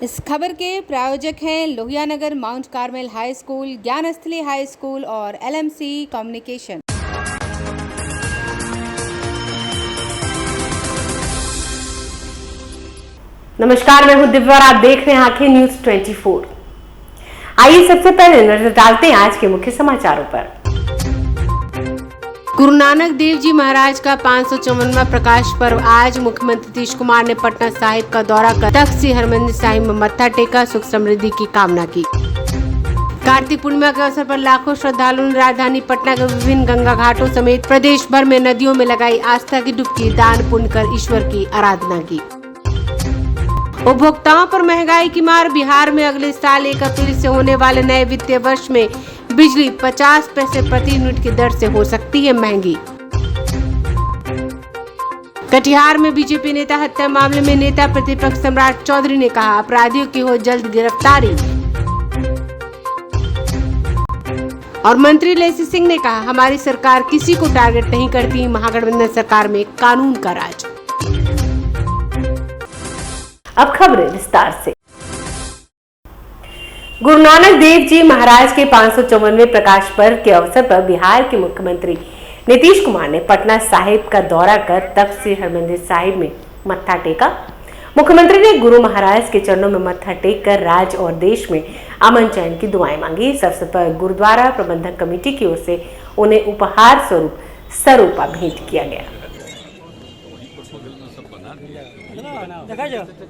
इस खबर के प्रायोजक हैं Lohia Nagar mount Carmel high school, Gyansthali high school और LMC कम्युनिकेशन। नमस्कार, मैं हूं दिव्या और आप देख रहे हैं आंखें न्यूज 24। आइए सबसे पहले नजर डालते हैं आज के मुख्य समाचारों पर। गुरु नानक देव जी महाराज का 554वां प्रकाश पर्व आज मुख्यमंत्री नीतीश कुमार ने पटना साहिब का दौरा कर तख्त श्री हरमंदिर साहिब में मत्था टेका, सुख समृद्धि की कामना की। कार्तिक पूर्णिमा के अवसर पर लाखों श्रद्धालुओं ने राजधानी पटना के विभिन्न गंगा घाटों समेत प्रदेश भर में नदियों में लगाई आस्था की डुबकी, दान पुण्य कर ईश्वर की आराधना की। उपभोक्ताओं पर महंगाई की मार, बिहार में अगले साल 1 अप्रैल से होने वाले नए वित्तीय वर्ष में बिजली 50 पैसे प्रति यूनिट की दर से हो सकती है महंगी। कटिहार में बीजेपी नेता हत्या मामले में नेता प्रतिपक्ष सम्राट चौधरी ने कहा, अपराधियों की हो जल्द गिरफ्तारी। और मंत्री लेसी सिंह ने कहा, हमारी सरकार किसी को टारगेट नहीं करती, महागठबंधन सरकार में कानून का राज। अब खबरें विस्तार से। गुरु नानक देव जी महाराज के 554वें प्रकाश पर्व के अवसर पर बिहार के मुख्यमंत्री नीतीश कुमार ने पटना साहिब का दौरा कर तख्त श्री हरमंदिर साहिब में मत्था टेका। मुख्यमंत्री ने गुरु महाराज के चरणों में मत्था टेक कर राज्य और देश में अमन चैन की दुआएं मांगी। इस अवसर पर गुरुद्वारा प्रबंधक कमेटी की ओर से उन्हें उपहार स्वरूप सरोपा भेंट किया गया।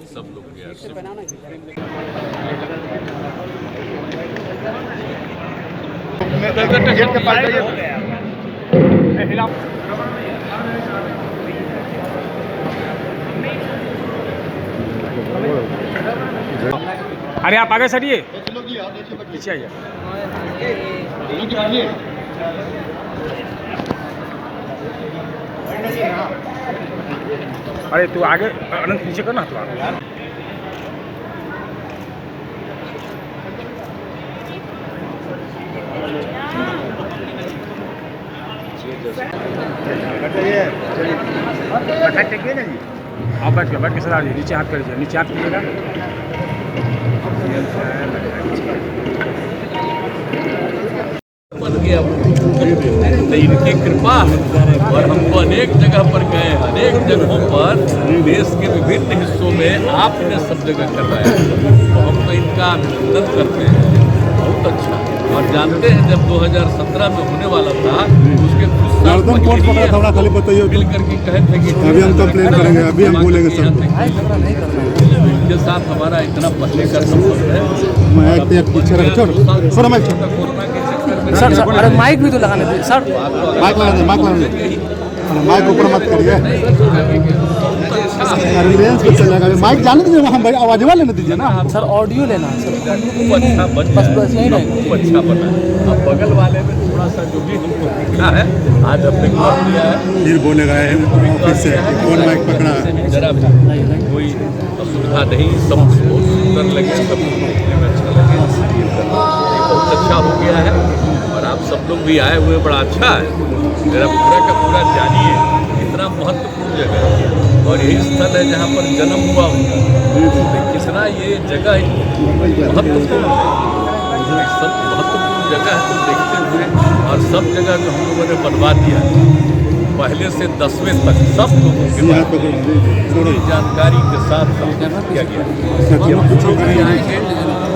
सब लोग अरे आप आगे सरिए, पीछे आइए। अरे तू आगे, अनंत पीछे करना तू आगे। टेकिए ना जी, आप बैठ के सर आइए, नीचे हाथ करिए, नीचे हाथ कीजिएगा। बन गया तो इनकी कृपा है। और हमको अनेक जगह पर गए, अनेक जगहों पर देश के विभिन्न हिस्सों में आपने सब जगह करवाया, तो हम तो इनका अभिनंदन करते हैं। बहुत अच्छा। और जानते हैं जब 2017 में होने वाला था, उसके खाली बताइए, मिल करके कहे थे कि अभी हम कंप्लेन करेंगे, अभी हम बोलेंगे सर। इनके साथ हमारा इतना पहले का संपर्क है। सर, अरे माइक भी तो लगाने दे सर, माइक लगाने दे, माइक ऊपर मत करिए, लेंस पे चलेगा। माइक जाने दीजिए, वहाँ आवाज वाले लेने दीजिए ना सर, ऑडियो लेना है सर। अच्छा बस यही नहीं, अच्छा बना। अब बगल वाले में थोड़ा सा जो भी हमको दिखा है, आज हमने कर दिया है, फिर बोलेगा ऑफिस से कौन माइक पकड़ा है। जरा कोई असुविधा नहीं, सब बहुत सुंदर लगे, सब देखने में अच्छा लगे, बहुत अच्छा हो गया है। और आप सब लोग भी आए हुए, बड़ा अच्छा है। मेरा पूरा का पूरा जानिए, इतना महत्वपूर्ण जगह है और यही स्थल है जहाँ पर जन्म हुआ उनका। कितना ये जगह महत्वपूर्ण है, सब महत्वपूर्ण जगह है, तो देखते हुए और सब जगह को हम लोगों ने बनवा दिया, पहले से 10वें तक सब लोगों के बारे में पूरी जानकारी के साथ किया गया। आएंगे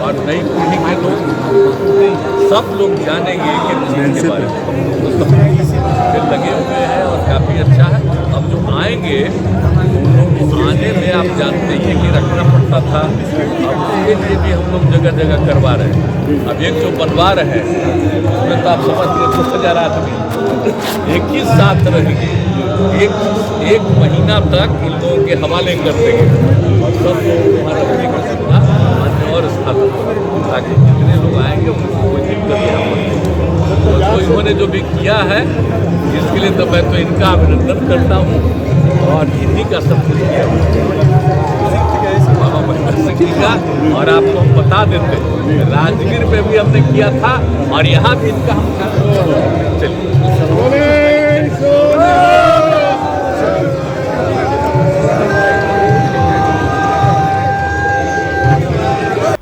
और नई पीढ़ी के लोग सब लोग जानेंगे कि के बारे में, तो सब लगे हुए हैं और काफ़ी अच्छा है। अब जो आएंगे आने में आप जानते हैं कि रखना पड़ता था, अब उसके लिए भी हम लोग जगह जगह करवा रहे हैं। अब एक जो बनवा रहे हैं उसमें तो आप समझ रहे 10,000 आदमी एक ही साथ रहेंगे, एक महीना तक इन लोगों के हवाले कर देंगे और सब लोग वहाँ रखने की सुविधा अन्य और स्थापित करेंगे, ताकि जितने लोग आएंगे उनको कोई दिक्कत नहीं। तो इन्होंने जो भी किया है, इसके लिए तो मैं तो इनका अभिनंदन करता हूँ और इन्हीं का सब कुछ किया बाबा महेंद्र सिंह जी का। और आपको हम बता देते, राजगीर में भी हमने किया था और यहाँ भी इनका हम चलिए।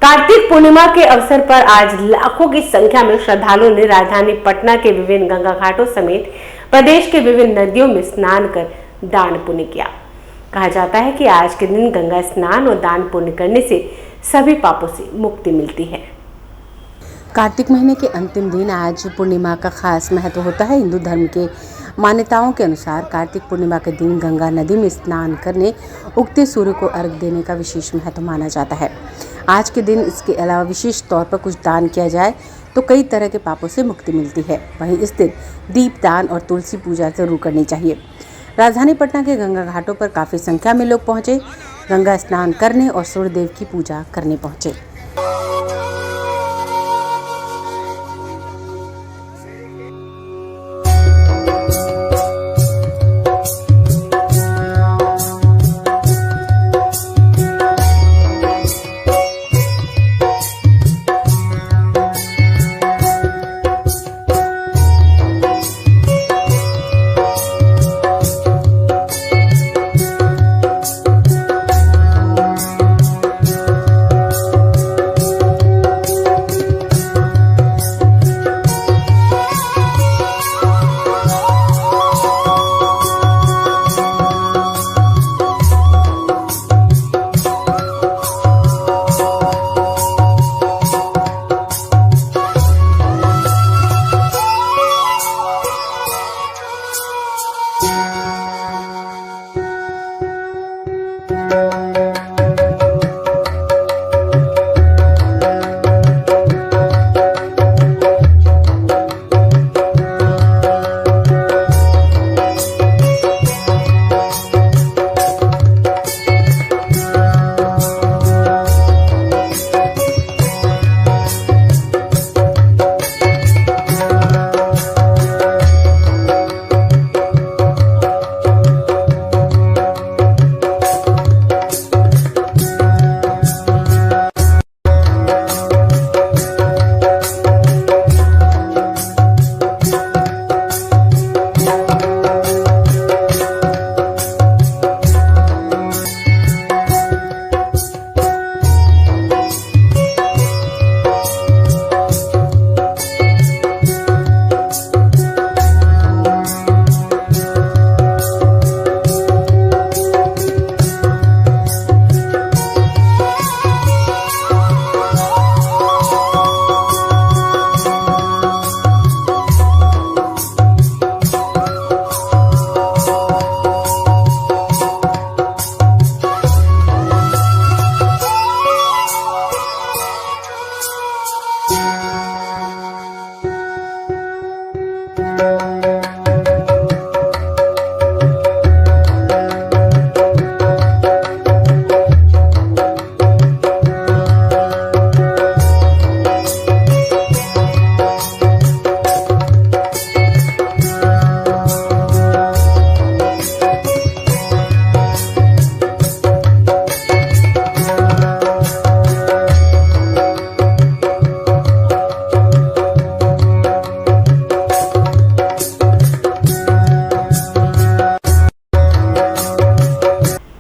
कार्तिक पूर्णिमा के अवसर पर आज लाखों की संख्या में श्रद्धालुओं ने राजधानी पटना के विभिन्न गंगा घाटों समेत प्रदेश के विभिन्न नदियों में स्नान कर दान पुण्य किया। कहा जाता है कि आज के दिन गंगा स्नान और दान पुण्य करने से सभी पापों से मुक्ति मिलती है। कार्तिक महीने के अंतिम दिन आज पूर्णिमा का खास महत्व होता है। हिंदू धर्म के मान्यताओं के अनुसार कार्तिक पूर्णिमा के दिन गंगा नदी में स्नान करने, उगते सूर्य को अर्घ देने का विशेष महत्व माना जाता है। आज के दिन इसके अलावा विशेष तौर पर कुछ दान किया जाए तो कई तरह के पापों से मुक्ति मिलती है। वहीं इस दिन दीप दान और तुलसी पूजा जरूर करनी चाहिए। राजधानी पटना के गंगा घाटों पर काफ़ी संख्या में लोग पहुंचे, गंगा स्नान करने और सूर्यदेव की पूजा करने पहुंचे।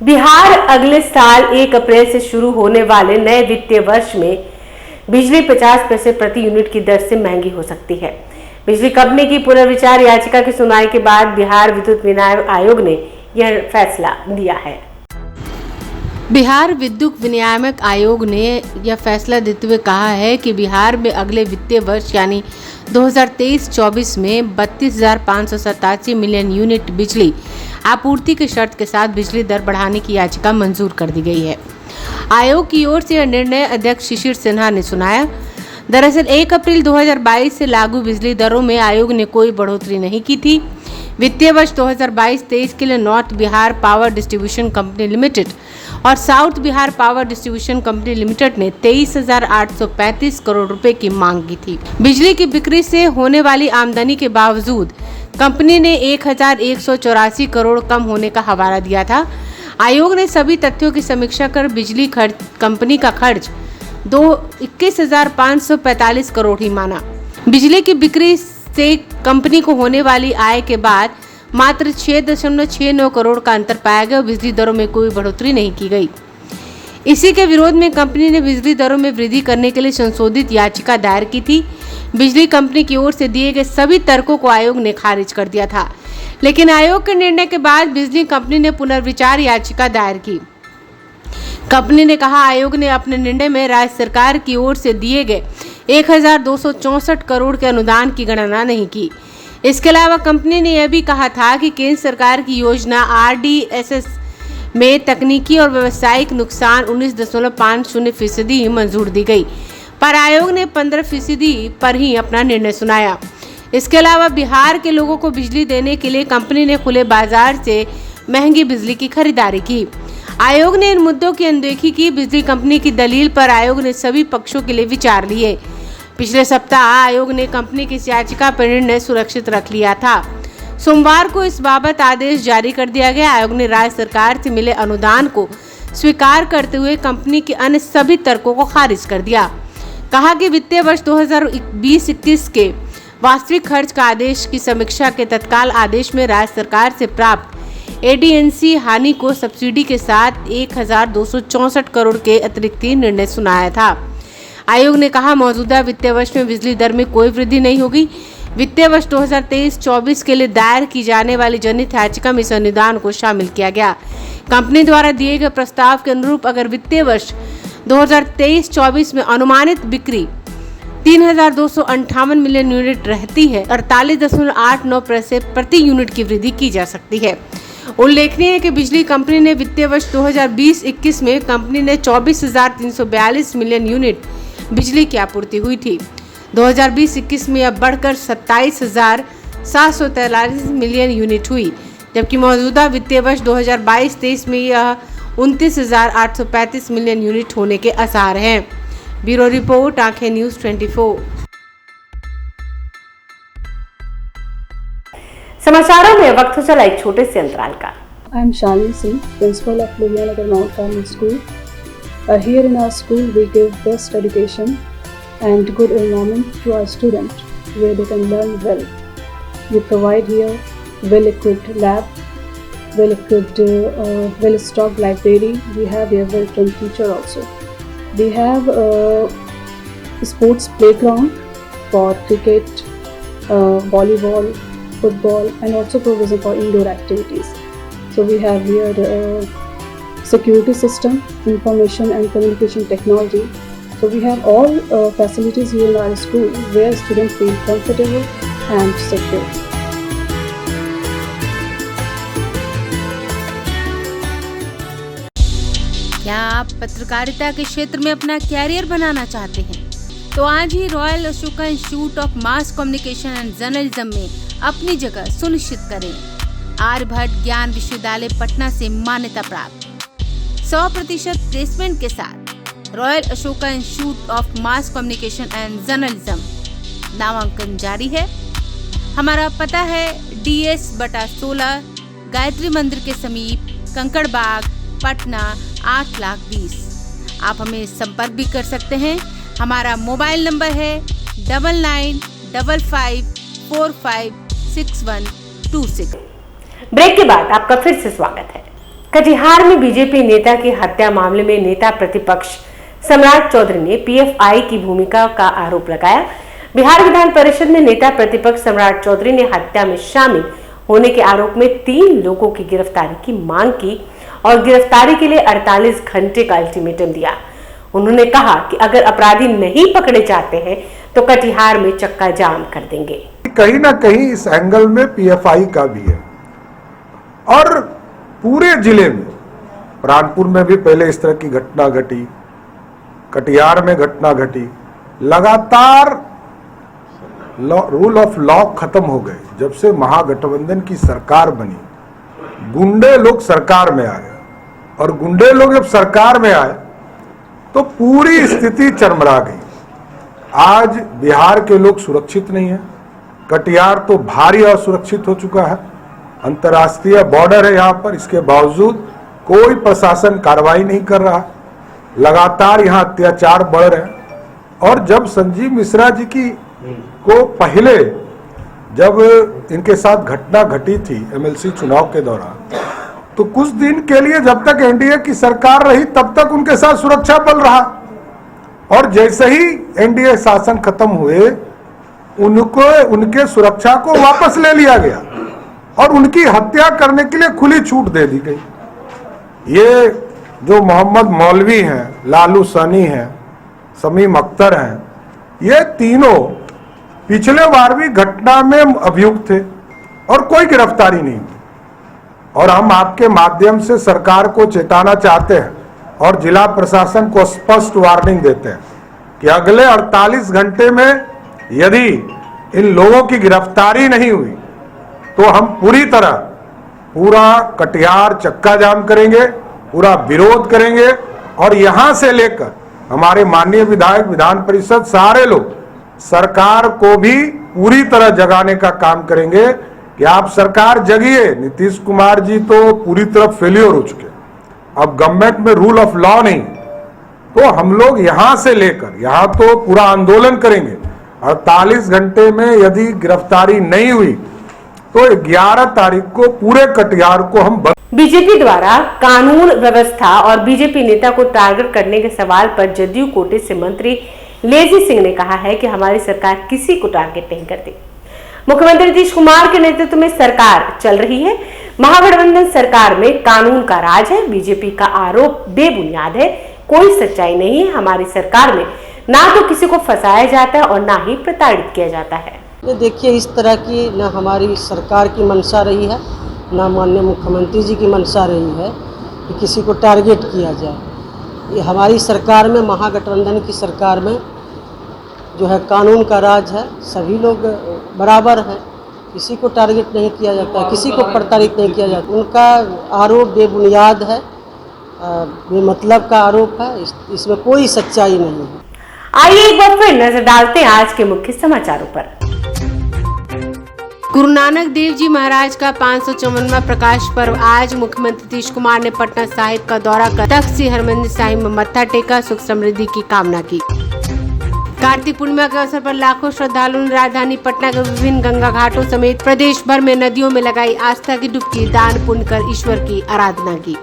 बिहार अगले साल 1 अप्रैल से शुरू होने वाले नए वित्तीय वर्ष में बिजली 50 पैसे प्रति यूनिट की दर से महंगी हो सकती है। बिजली कंपनी की पुनर्विचार याचिका की सुनवाई के बाद बिहार विद्युत विनियामक आयोग ने यह फैसला दिया है। बिहार विद्युत विनियामक आयोग ने यह फैसला देते हुए कहा है कि बिहार में अगले वित्तीय वर्ष यानी 2023-24 में 32,587 मिलियन यूनिट बिजली आपूर्ति की शर्त के साथ बिजली दर बढ़ाने की याचिका मंजूर कर दी गई है। आयोग की ओर से यह निर्णय अध्यक्ष शिशिर सिन्हा ने सुनाया। दरअसल 1 अप्रैल 2022 से लागू बिजली दरों में आयोग ने कोई बढ़ोतरी नहीं की थी। वित्तीय वर्ष 2022-23 के लिए north Bihar power distribution company limited और south Bihar power distribution company limited ने 23,835 करोड़ रुपए की मांग की थी। बिजली की बिक्री से होने वाली आमदनी के बावजूद कंपनी ने 1,184 करोड़ कम होने का हवाला दिया था। आयोग ने सभी तथ्यों की समीक्षा कर बिजली कंपनी का खर्च 21,545 करोड़ ही माना। बिजली की बिक्री से कंपनी को होने वाली आय के बाद मात्र 6.69 करोड़ का अंतर पाया गया और बिजली दरों में कोई बढ़ोतरी नहीं की गई। इसी के विरोध में कंपनी ने बिजली दरों में वृद्धि करने के लिए संशोधित याचिका दायर की थी। बिजली कंपनी की ओर से दिए गए सभी तर्कों को आयोग ने खारिज कर दिया था, लेकिन आयोग के निर्णय के बाद बिजली कंपनी ने पुनर्विचार याचिका दायर की। कंपनी ने कहा, आयोग ने अपने निर्णय में राज्य सरकार की ओर से दिए गए 1264 करोड़ के अनुदान की गणना नहीं की। इसके अलावा कंपनी ने यह भी कहा था कि केंद्र सरकार की योजना RDSS में तकनीकी और व्यावसायिक नुकसान 19.50% ही मंजूर दी गई, पर आयोग ने 15% पर ही अपना निर्णय सुनाया। इसके अलावा बिहार के लोगों को बिजली देने के लिए कंपनी ने खुले बाजार से महंगी बिजली की खरीदारी की। आयोग ने इन मुद्दों की अनदेखी की। बिजली कंपनी की दलील पर आयोग ने सभी पक्षों के लिए विचार लिए। पिछले सप्ताह आयोग ने कंपनी की इस याचिका पर निर्णय सुरक्षित रख लिया था। सोमवार को इस बाबत आदेश जारी कर दिया गया। आयोग ने राज्य सरकार से मिले अनुदान को स्वीकार करते हुए कंपनी के अन्य सभी तर्कों को खारिज कर दिया। कहा कि वित्तीय वर्ष 2020-21 के वास्तविक खर्च का आदेश की समीक्षा के तत्काल आदेश में राज्य सरकार से प्राप्त AD&C हानि को सब्सिडी के साथ 1264 करोड़ के अतिरिक्त निर्णय सुनाया था। आयोग ने कहा, मौजूदा वित्तीय वर्ष में बिजली दर में कोई वृद्धि नहीं होगी। वित्तीय वर्ष 2023-24 के लिए दायर की जाने वाली जनहित याचिका में इस अनुदान को शामिल किया गया। कंपनी द्वारा दिए गए प्रस्ताव के अनुरूप अगर वित्तीय वर्ष 2023-24 में अनुमानित बिक्री 3,258 मिलियन यूनिट रहती है, 48.89% प्रति यूनिट की वृद्धि की जा सकती है। उल्लेखनीय है कि बिजली कंपनी ने वित्तीय वर्ष 2020-21 में कंपनी ने 24,342 मिलियन यूनिट बिजली की आपूर्ति हुई थी। 2020-21 में यह बढ़कर 27,743 मिलियन यूनिट हुई, जबकि मौजूदा वित्तीय वर्ष 2022-23 में यह 29,835 मिलियन यूनिट होने के आसार हैं। ब्यूरो रिपोर्ट, आंखें न्यूज़ 24। समाचारों में वक्त चला एक छोटे से अंतराल का। I am Shalini Singh, principal of Ludhiana Mount Carmel School. Here in our school, we give best education and good environment to our students, where they can learn well. We provide here well-equipped lab, well-equipped, well-stocked library. We have here well-trained teacher also. We have a sports playground for cricket, volleyball, football, and also provision for indoor activities. So we have here security system, information and communication technology. So we have all facilities here in our school where students feel comfortable and secure. क्या आप पत्रकारिता के क्षेत्र में अपना career बनाना चाहते हैं? तो आज ही royal Ashoka institute of mass communication and journalism में अपनी जगह सुनिश्चित करें। आर्यभट्ट ज्ञान विश्वविद्यालय पटना से मान्यता प्राप्त 100% प्लेसमेंट के साथ royal Ashoka institute of mass communication and journalism नामांकन जारी है। हमारा पता है DS/16 गायत्री मंदिर के समीप, कंकड़ बाग, पटना 8,20,000। आप हमें संपर्क भी कर सकते हैं। हमारा मोबाइल नंबर है 9955456126। ब्रेक के बाद आपका फिर से स्वागत है। कटिहार में बीजेपी नेता की हत्या मामले में नेता प्रतिपक्ष सम्राट चौधरी ने PFI की भूमिका का आरोप लगाया। बिहार विधान परिषद में नेता प्रतिपक्ष सम्राट चौधरी ने हत्या में शामिल होने के आरोप में 3 लोगों की गिरफ्तारी की मांग की और गिरफ्तारी के लिए 48 घंटे का अल्टीमेटम दिया। उन्होंने कहा कि अगर अपराधी नहीं पकड़े जाते हैं तो कटिहार में चक्का जाम कर देंगे। कहीं ना कहीं इस एंगल में PFI का भी है और पूरे जिले में, प्राणपुर में भी पहले इस तरह की घटना घटी, कटिहार में घटना घटी। लगातार रूल ऑफ लॉ खत्म हो गए। जब से महागठबंधन की सरकार बनी, गुंडे लोग सरकार में आए और गुंडे लोग जब सरकार में आए तो पूरी स्थिति चरमरा गई। आज बिहार के लोग सुरक्षित नहीं है। कटिहार तो भारी असुरक्षित हो चुका है। अंतर्राष्ट्रीय बॉर्डर है यहाँ पर, इसके बावजूद कोई प्रशासन कार्रवाई नहीं कर रहा। लगातार यहाँ अत्याचार बढ़ रहे हैं। और जब संजीव मिश्रा जी की को पहले जब इनके साथ घटना घटी थी MLC चुनाव के दौरान, तो कुछ दिन के लिए जब तक एनडीए की सरकार रही तब तक उनके साथ सुरक्षा बल रहा, और जैसे ही एनडीए शासन खत्म हुए उनके सुरक्षा को वापस ले लिया गया और उनकी हत्या करने के लिए खुली छूट दे दी गई। ये जो मोहम्मद मौलवी हैं, लालू सनी हैं, शमीम अख्तर हैं, ये तीनों पिछले बार भी घटना में अभियुक्त थे और कोई गिरफ्तारी नहीं हुई। और हम आपके माध्यम से सरकार को चेताना चाहते हैं और जिला प्रशासन को स्पष्ट वार्निंग देते हैं कि अगले 48 घंटे में यदि इन लोगों की गिरफ्तारी नहीं हुई तो हम पूरा कटिहार चक्का जाम करेंगे, पूरा विरोध करेंगे और यहां से लेकर हमारे माननीय विधायक, विधान परिषद, सारे लोग सरकार को भी पूरी तरह जगाने का काम करेंगे कि आप सरकार जगिए। नीतीश कुमार जी तो पूरी तरह फेलियर हो चुके, अब गवर्नमेंट में रूल ऑफ लॉ नहीं, तो हम लोग यहां से लेकर यहां तो पूरा आंदोलन करेंगे। 48 घंटे में यदि गिरफ्तारी नहीं हुई तो 11 तारीख को पूरे कटिहार को हम बीजेपी द्वारा कानून व्यवस्था और बीजेपी नेता को टारगेट करने के सवाल पर जदयू कोटे से मंत्री लेजी सिंह ने कहा है कि हमारी सरकार किसी को टारगेट नहीं करती। मुख्यमंत्री नीतीश कुमार के नेतृत्व में सरकार चल रही है। महागठबंधन सरकार में कानून का राज है। बीजेपी का आरोप बेबुनियाद है, कोई सच्चाई नहीं है। हमारी सरकार में ना तो किसी को फंसाया जाता है और ना ही प्रताड़ित किया जाता है। देखिए, इस तरह की न हमारी सरकार की मंशा रही है, ना माननीय मुख्यमंत्री जी की मंशा रही है कि किसी को टारगेट किया जाए। ये हमारी सरकार में, महागठबंधन की सरकार में जो है कानून का राज है, सभी लोग बराबर हैं, किसी को टारगेट नहीं किया जाता, किसी को प्रताड़ित नहीं किया जाता। उनका आरोप बेबुनियाद है, बेमतलब का आरोप है, इसमें कोई सच्चाई नहीं है। आइए एक बार फिर नजर डालते हैं आज के मुख्य समाचारों पर। गुरु नानक देव जी महाराज का 554वां प्रकाश पर्व आज मुख्यमंत्री नीतीश कुमार ने पटना साहिब का दौरा कर तख्त श्री हरमंदिर साहिब में मत्था टेका, सुख समृद्धि की कामना की। कार्तिक पूर्णिमा के अवसर पर लाखों श्रद्धालुओं ने राजधानी पटना के विभिन्न गंगा घाटों समेत प्रदेश भर में नदियों में लगाई आस्था की डुबकी, दान पुण्य कर ईश्वर की आराधना की।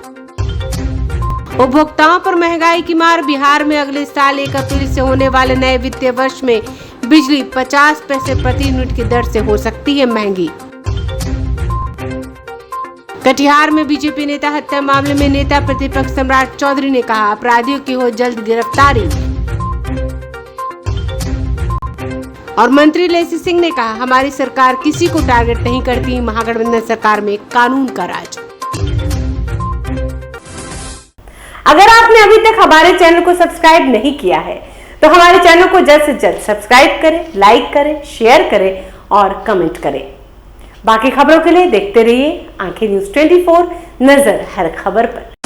उपभोक्ताओं पर महंगाई की मार, बिहार में अगले साल 1 अप्रैल से होने वाले नए वित्तीय वर्ष में बिजली 50 पैसे प्रति यूनिट की दर से हो सकती है महंगी। कटिहार में बीजेपी नेता हत्या मामले में नेता प्रतिपक्ष सम्राट चौधरी ने कहा, अपराधियों की हो जल्द गिरफ्तारी। और मंत्री लेसी सिंह ने कहा, हमारी सरकार किसी को टारगेट नहीं करती, महागठबंधन सरकार में कानून का राज। अगर आपने अभी तक हमारे चैनल को सब्सक्राइब नहीं किया है तो हमारे चैनल को जल्द से जल्द सब्सक्राइब करें, लाइक करें, शेयर करें और कमेंट करें। बाकी खबरों के लिए देखते रहिए आंखें न्यूज़ 24, नजर हर खबर पर।